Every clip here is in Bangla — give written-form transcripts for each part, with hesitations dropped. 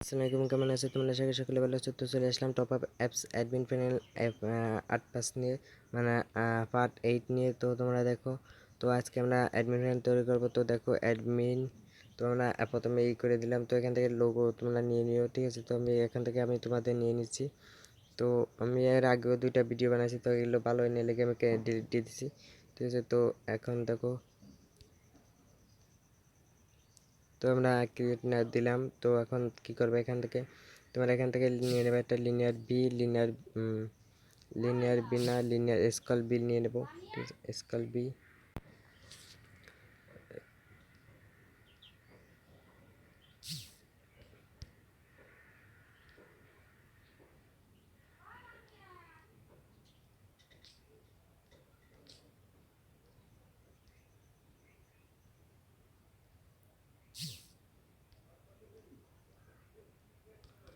আসসালামু আলাইকুম, কেমন আছো তোমরা? আশা করি সকলে ভালো আছো। তো চলে আসলাম top up apps admin panel app 8 নিয়ে, মানে পার্ট 8 নিয়ে। তো তোমরা দেখো, তো আজকে আমরা অ্যাডমিন প্যানেল তৈরি করবো। তো দেখো অ্যাডমিন, তো আমরা প্রথমে করে দিলাম। তো এখান থেকে লোগো তোমরা নিয়ে নিও, ঠিক আছে? তো এখান থেকে আমি তোমাদের নিয়ে নিচ্ছি। তো আমি এর আগেও 2টা ভিডিও বানাইছি, তো এগুলো ভালো নিয়ে লেগে আমি ডিলিট দিয়ে দিচ্ছি, ঠিক আছে? তো এখন দেখো, তো আমরা ক্রিয়েট না দিলাম। তো এখন কি করবে, এখান থেকে তোমরা এখান থেকে নিয়ে নেবে একটা লিনিয়ার বি না লিনিয়ার স্কল বি নিয়ে নেবো, ঠিক আছে? স্কল বি।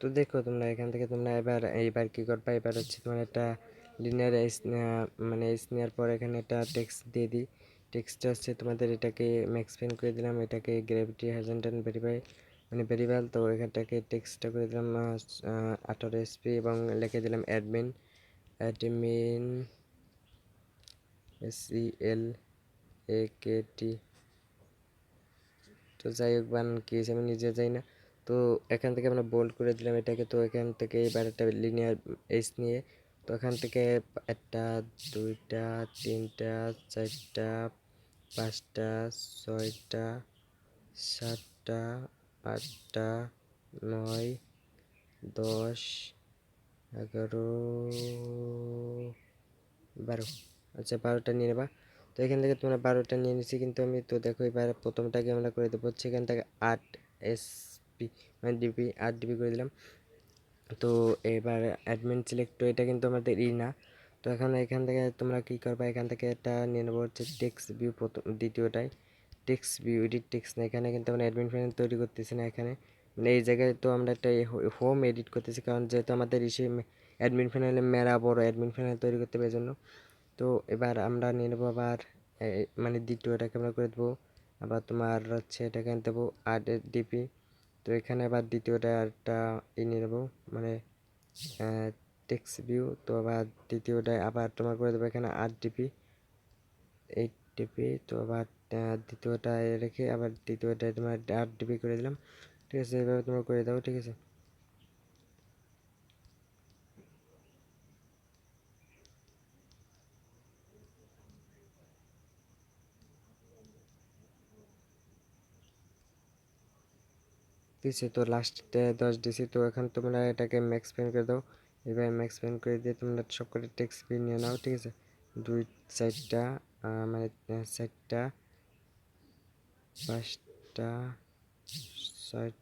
তো দেখো তোমরা এখান থেকে তোমরা এইবার কি করবা, এবার হচ্ছে তোমার একটা লিনিয়ার মানে এস নেওয়ার পর এখানে একটা টেক্সট দিয়ে দিই। টেক্সটটা হচ্ছে তোমাদের এটাকে ম্যাক্স পেন করে দিলাম, এটাকে গ্র্যাভিটি হ্যাজেন্টান ভেরিয়েবল। তো এখানটাকে টেক্সটটা করে দিলাম 18 SP এবং লিখে দিলাম অ্যাডমিন SELAKT। তো যাই হোক, বানান কি হয়েছে আমি নিজে যাই না। তো এখান থেকে আমরা বোল্ড করে দিলাম এটাকে। তো এখান থেকে এবার একটা লিনিয়ার এস নিয়ে, তো এখান থেকে 1টা 2টা 3টা 4টা 5টা 6টা 7টা 8টা 9 10 11 12, আচ্ছা 12টা নিয়ে নেবা। তো এখান থেকে তোমরা 12টা নিয়ে নিচ্ছি কিন্তু আমি। তো দেখো এবার প্রথমটাকে আমরা করে দেবো হচ্ছে এখান থেকে 8 SP, মানে ডিবি 8 DB করে দিলাম। তো এবার অ্যাডমিন সিলেক্ট, তো এটা কিন্তু আমাদের না। তো এখন এখান থেকে তোমরা কি করবা, এখান থেকে এটা নিয়ে নেবো হচ্ছে টেক্সট ভিউ, প্রথম দ্বিতীয়টাই টেক্সট ভিউ এডিট টেক্সট না। এখানে কিন্তু আমরা অ্যাডমিন প্যানেল তৈরি করতেছি না, এখানে মানে এই জায়গায় তো আমরা একটা হোম এডিট করতেছি, কারণ যেহেতু আমাদের ইসে অ্যাডমিন প্যানেলে মেরা বড় অ্যাডমিন প্যানেল তৈরি করতে হবে জন্য। তো এবার আমরা নিয়ে নেবো আবার মানে দ্বিতীয়টাকে আমরা করে দেবো আবার তোমার হচ্ছে এটাকে আনতে দেবো 8 DP। তো এখানে আবার দ্বিতীয়টা একটা নিয়ে নেবো, মানে টেক্সট ভিউ। তো আবার দ্বিতীয়টায় আবার তোমার করে দেবো এখানে 8 DP 8 DP। তো আবার দ্বিতীয়টায় রেখে আবার দ্বিতীয়টায় তোমার 8 DP করে দিলাম, ঠিক আছে? এইভাবে তোমরা করে দাও, ঠিক আছে? দিছি তো লাস্টে 10 দিছি। তো এখন তোমরা এটাকে ম্যাক্স পেন করে দাও। এবার ম্যাক্স পেন করে দিয়ে তোমরা সব করে টেক্সট পেন নিয়ে নাও, ঠিক আছে? 2 4টা মানে 4টা 5টা 6,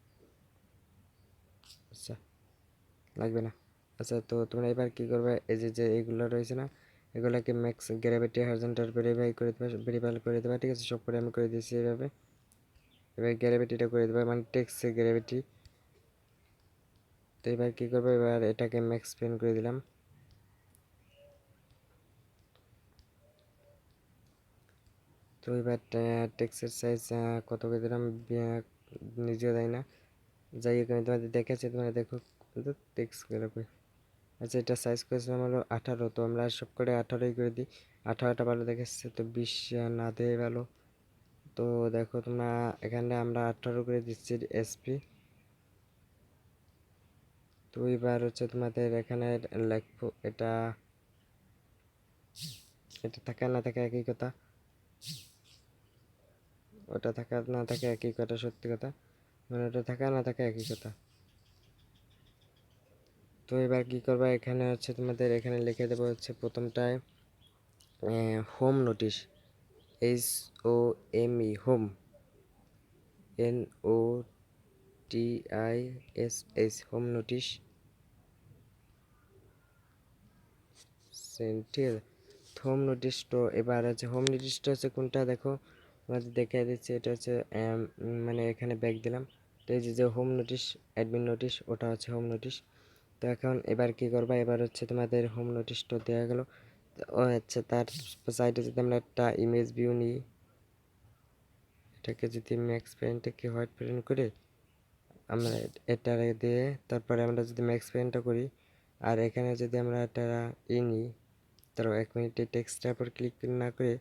আচ্ছা লাগবে না। আচ্ছা, তো তোমরা এবার কি করবে, এই যে এইগুলো রয়েছে না, এগুলোকে ম্যাক্স গ্র্যাভিটি হরিজন্টাল ভেরিফাই করে দেবা, ঠিক আছে? সব করে আমি করে দিয়েছি এইভাবে। এবার গ্র্যাভিটিটা করে দেবা, মানে টেক্সটের গ্র্যাভিটি। তো এবার কি করবো, এবার এটাকে ম্যাক্স পেন করে দিলাম। তো এবার টেক্সটের সাইজ কত করে দিলাম নিজেও যাই না। যাই হোক, আমি তোমাদের দেখাচ্ছি, তোমরা দেখো টেক্সটগুলো। আচ্ছা, এটা সাইজ করেছিলাম হলো 18। তো আমরা সব করে 18ই করে দিই। 18টা ভালো দেখাচ্ছে, তো 20 না দেয় ভালো। তো দেখো তোমরা এখানে আমরা 18 করে দিচ্ছি SP। তো এবার হচ্ছে তোমাদের এখানে লিখবো এটা, এটা থাকা না থাকা একই কথা, ওটা থাকা না থাকা একই কথা, সত্যি কথা, মানে ওটা থাকা না থাকা একই কথা। তো এবার কি করবা, এখানে হচ্ছে তোমাদের এখানে লিখে দেবো হচ্ছে প্রথমটায় home notice, HOME home, NOTISH home notice, ঠিক আছে? Home notice. তো এবার হচ্ছে হোম নোটিশটা হচ্ছে কোনটা দেখো, তোমাদের দেখে দিচ্ছি। এটা হচ্ছে মানে এখানে ব্যাক দিলাম। তো এই যে হোম নোটিশ অ্যাডমিন নোটিশ, ওটা হচ্ছে হোম নোটিশ। তো এখন এবার কি করবা, এবার হচ্ছে তোমাদের হোম নোটিশটা দেওয়া গেল। ও আচ্ছা, তার সাইডে যদি আমরা একটা ইমেজ ভিউ নিই, এটাকে যদি ম্যাক্স প্যারেন্টটাকে হোয়াইট প্যারেন্ট করে আমরা এটা দিয়ে তারপরে আমরা যদি ম্যাক্স পেনটা করি আর এখানে যদি আমরা এটা নিই, তারপর 1 মিনিট এই টেক্সটটার উপর ক্লিক না করে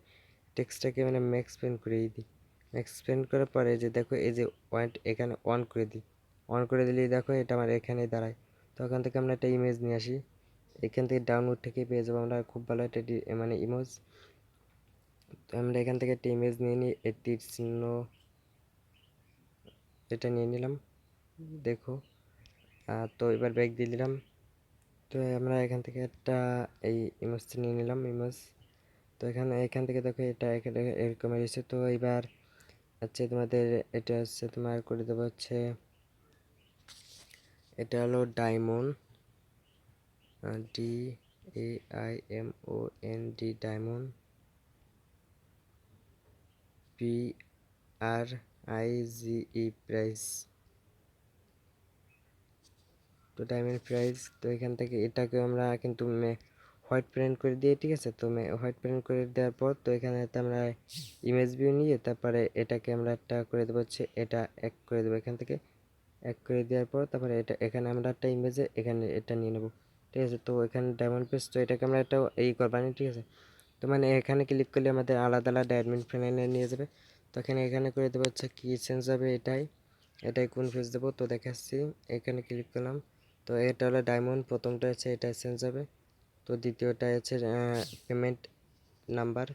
টেক্সটটাকে মানে ম্যাক্স পেন করে দিই। ম্যাক্স পেন করার পরে যে দেখো এই যে এখানে অন করে দিই, অন করে দিলেই দেখো এটা আমার এখানে দাঁড়ায়। তো ওখান থেকে আমরা একটা ইমেজ নিয়ে আসি, এখান থেকে ডাউনলোড থেকে পেয়ে যাবো আমরা খুব ভালো একটা মানে ইমেজ। তো আমরা এখান থেকে একটা ইমেজ নিয়ে নিই, এই তীর চিহ্ন এটা নিয়ে নিলাম দেখো। তো এবার ব্যাক দিয়ে দিলাম। তো আমরা এখান থেকে একটা এই ইমেজটা নিয়ে নিলাম ইমেজ। তো এখান থেকে দেখো এটা এখানে এরকম এসেছে। তো এবার আচ্ছা তোমাদের এটা হচ্ছে তোমার করে দেবো হচ্ছে এটা হলো diamond, DAIMOND diamond, PRIZE price. তো ডায়মন্ড প্রাইস। তো এখান থেকে এটাকে আমরা কিন্তু হোয়াইট প্রিন্ট করে দিয়ে, ঠিক আছে। তো হোয়াইট প্রিন্ট করে দেওয়ার পর তো এখানে আমরা ইমেজ ভিউ নিয়ে তারপরে এটাকে আমরা একটা করে দেবো হচ্ছে এটা এক করে দেবো, এখান থেকে এক করে দেওয়ার পর তারপরে এটা এখানে আমরা একটা ইমেজে এখানে এটা নিয়ে নেবো, ঠিক আছে। তো এখানে ডায়মন্ড পেজ, তো এটাকে আমরা একটা এই করবানি, ঠিক আছে। তো মানে এখানে ক্লিক করলে আমাদের আলাদা আলাদা অ্যাডমিন প্যানেলে নিয়ে যাবে। তো এখানে করে দেবো হচ্ছে কি চেঞ্জ হবে এটাই কোন ফেজ দেবো। তো দেখাচ্ছি, এখানে ক্লিক করলাম। তো এটা হলো ডায়মন্ড, প্রথমটা হচ্ছে এটা চেঞ্জ হবে। তো দ্বিতীয়টা হচ্ছে payment number,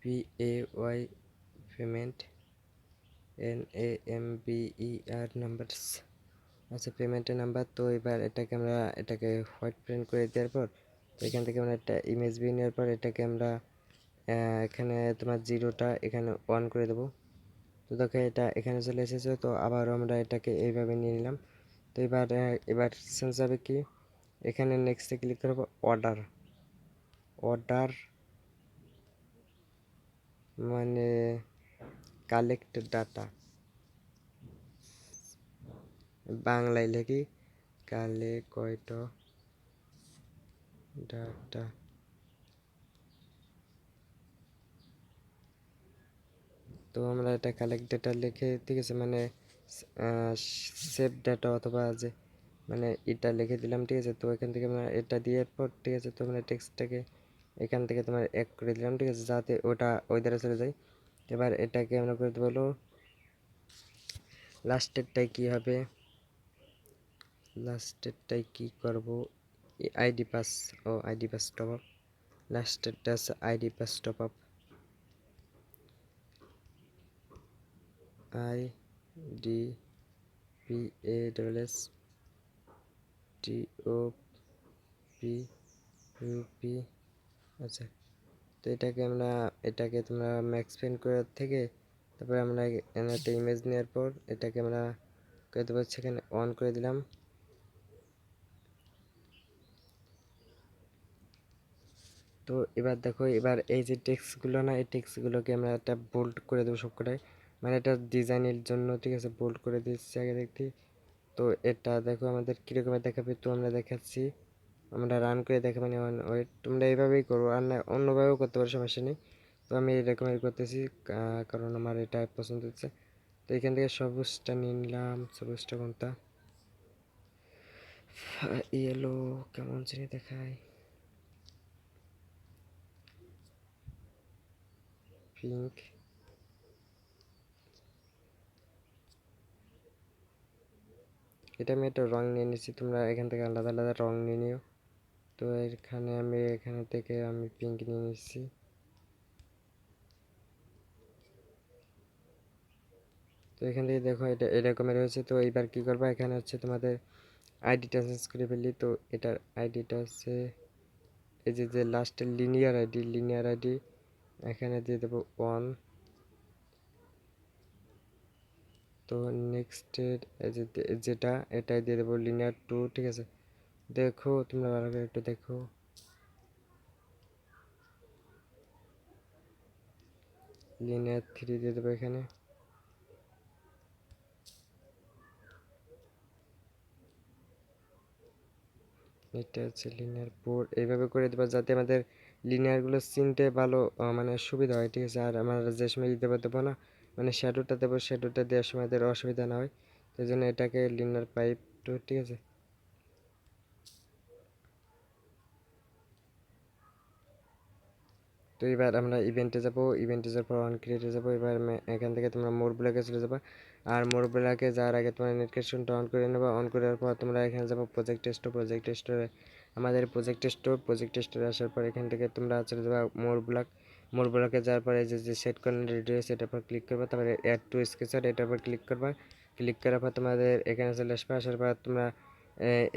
PAY payment NAMBER numbers, আচ্ছা পেমেন্টের নাম্বার। তো এবার এটাকে হোয়াইট প্রিন্ট করে দেওয়ার পর তো এখান থেকে আমরা একটা ইমেজ ভিউ নেওয়ার পর এটাকে আমরা এখানে তোমার জিরোটা এখানে অন করে দেবো। তো দেখো এটা এখানে চলে এসেছে। তো আবারও আমরা এটাকে এইভাবে নিয়ে নিলাম। তো এবার সেন্স হবে কি, এখানে নেক্সটে ক্লিক করবো, অর্ডার মানে কালেক্ট ডাটা, বাংলায় লিখি কালেক্ট ডাটা। তো আমরা এটা কালেক্ট ডাটা লিখে, ঠিক আছে, মানে সেভ ডাটা অথবা যে মানে এটা লিখে দিলাম, ঠিক আছে। তো এখান থেকে আমরা এটা দিয়ে পর, ঠিক আছে, তো আমরা টেক্সটটাকে এখান থেকে তোমার এক করে দিলাম, ঠিক আছে, যাতে ওটা ওই দ্বারা চলে যায়। এবার এটাকে আমরা করে দেবো হলো লাস্টেরটাই কি করব, আইডি পাস টপ আপ। লাস্টেরটা আছে ID pass top up, IDPASSTOPUP। আচ্ছা, তো এটাকে তোমরা ম্যাক্স পেন্ট করার থেকে তারপরে আমরা একটা ইমেজ নেওয়ার পর এটাকে আমরা করে দেবো, সেখানে অন করে দিলাম। তো এবার দেখো, এবার এই যে টেক্সটগুলো না, এই টেক্সটগুলোকে আমরা একটা বোল্ড করে দেবো সবকটাই, মানে এটা ডিজাইনের জন্য, ঠিক আছে, বোল্ড করে দিচ্ছি আগে দেখতে। তো এটা দেখো আমাদের কীরকমের দেখাবে, তো আমরা দেখাচ্ছি, আমরা রান করে দেখাবো। ওয়েট, তোমরা এইভাবেই করো, আর না অন্যভাবেও করতে পারো, সমস্যা নেই। তো আমি এরকমই করতেছি কারণ আমার এটা পছন্দ হচ্ছে। তো এখান থেকে সবুজটা নিয়ে নিলাম, সবুজটা কোনটা, ইয়েলো কেমন জানি দেখায়, পিঙ্ক। এটা আমি একটা রং নিয়ে নিচ্ছি, তোমরা এখান থেকে আলাদা আলাদা রং নিয়ে নিও। তো এখান থেকে আমি পিঙ্ক নিয়ে নিচ্ছি। তো এখান থেকে দেখো এটা এরকমের হয়েছে। তো এইবার কি করবা, এখানে হচ্ছে তোমাদের আইডিটা চেঞ্জ করে ফেললি। তো এটার আইডিটা হচ্ছে এই যে লাস্টের লিনিয়ার আইডি এখানে দিয়ে দেবো 1। তো নেক্সটের যেটা এটাই দিয়ে দেবো লিনিয়ার 2, ঠিক আছে। দেখো তোমরা ভালো করে একটু দেখো, লিনিয়ার 3 দিয়ে দেবো এখানে। এটা হচ্ছে লিনিয়ার 4, এইভাবে করে দেবো যাতে আমাদের লিনিয়ারগুলো চিনতে ভালো মানে সুবিধা হয়, ঠিক আছে। আর আমরা যে সময় দিতে দেবো না, মানে শ্যাডোটা দেবো, শ্যাডোটা দেওয়ার সময় এদের অসুবিধা না হয়, সেই জন্য এটাকে লিনিয়ার পাইপ টু, ঠিক আছে। তো এবার আমরা ইভেন্টে যাবো, ইভেন্টে যাওয়ার পর অন ক্রিয়েটে যাবো। এবার এখান থেকে তোমরা মোর ব্লকে চলে যাবে, আর মোর ব্লকে যাওয়ার আগে তোমরা নেট কানেকশনটা অন করে নেবে। অন করার পর তোমরা এখানে যাবো প্রজেক্ট টেস্ট, প্রজেক্ট টেস্টরে আমাদের প্রজেক্ট টেস্টরে আসার পর এখান থেকে তোমরা চলে যাবে মোর ব্লক। মোর ব্লকে যাওয়ার পরে যে সেট কর্নার রেডিও সেটার পর ক্লিক করবে, তারপরে অ্যাড টু স্কেচার এটার পর ক্লিক করবা। ক্লিক করার পর তোমাদের এখানে চলে আসবে। আসার পর তোমরা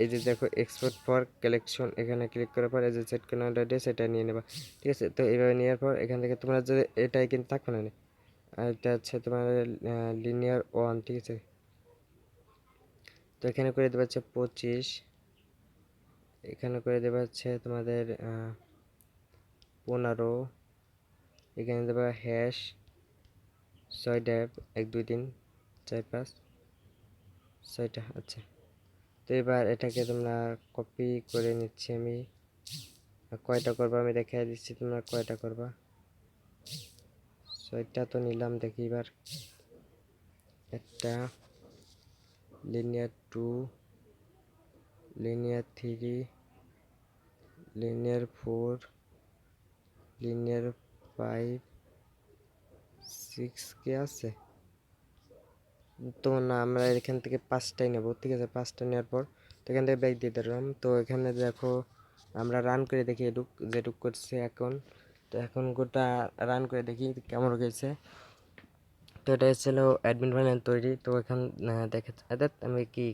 এই যে দেখো এক্সপোর্ট ফর কালেকশন, এখানে ক্লিক করার পর এই যে সেট কর্নার রেডিও সেটা নিয়ে নেবা, ঠিক আছে। তো এইভাবে নেওয়ার পর এখান থেকে তোমরা যদি এটাই কিন্তু থাকবে না, আর এটা হচ্ছে তোমার লিনিয়ার ওয়ান, ঠিক আছে। তো এখানে করে দেওয়া হচ্ছে 25, এখানে করে দেওয়া হচ্ছে তোমাদের 15, এখানে দেবা হ্যাশ 6 ড্যাব 1 2 3 4 5 6টা, আচ্ছা। তো এবার এটাকে তোমরা কপি করে নিচ্ছি আমি। কয়টা করবা আমি দেখাই দিচ্ছি, তোমরা কয়টা করবা। 6টা তো নিলাম, দেখি এবার একটা লিনিয়ার 2, লিনিয়ার 3, লিনিয়ার 4, লিনিয়ার 5, 6 কে আছে তো না, আমরা এখান থেকে 5টাই নেব, ঠিক আছে। 5টা নেওয়ার পর তো এখান থেকে ব্যাক দিয়ে দিলাম। তো এখানে দেখো আমরা রান করে দেখি যেটুক করছে এখন। তো এখন গোটা রান করে দেখি কেমন গেছে। তো এটা হচ্ছিল অ্যাডমিন প্যানেল তৈরি। তো এখন দেখে আমি কি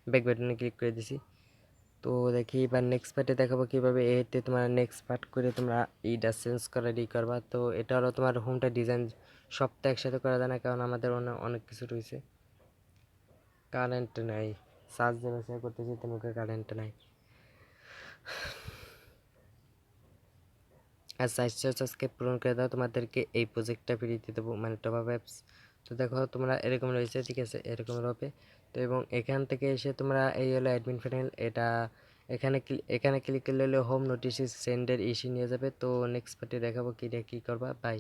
ব্যাক বাটনে ক্লিক করে দিছি। তো দেখি এবার নেক্সট পার্টে দেখাবো কীভাবে এতে তোমার নেক্সট পার্ট করে তোমরা এইটা চেঞ্জ করা করবা। তো এটা হলো তোমার হোমটা ডিজাইন, সবটা একসাথে করা যায় না, কারণ আমাদের অনেক কিছু রয়েছে। কারেন্ট নাই, চার্জ দেওয়া করতেছি, তোমাকে কারেন্ট নাই। আর সাবস্ক্রাইব পূরণ করে দাও, তোমাদেরকে এই প্রজেক্টটা ফ্রিতে দেবো, মানে টপ আপ অ্যাপস। তো দেখো তোমরা এরকম রয়েছে, ঠিক আছে, এরকম হবে। তো এবং এখান থেকে এসে তোমরা এই হলো অ্যাডমিন প্যানেল, এটা এখানে ক্লিক করলে হোম নোটিশ সেন্ডের ইস্যু নিয়ে যাবে। তো নেক্সট পার্টে দেখাবো কী করবা। বাই।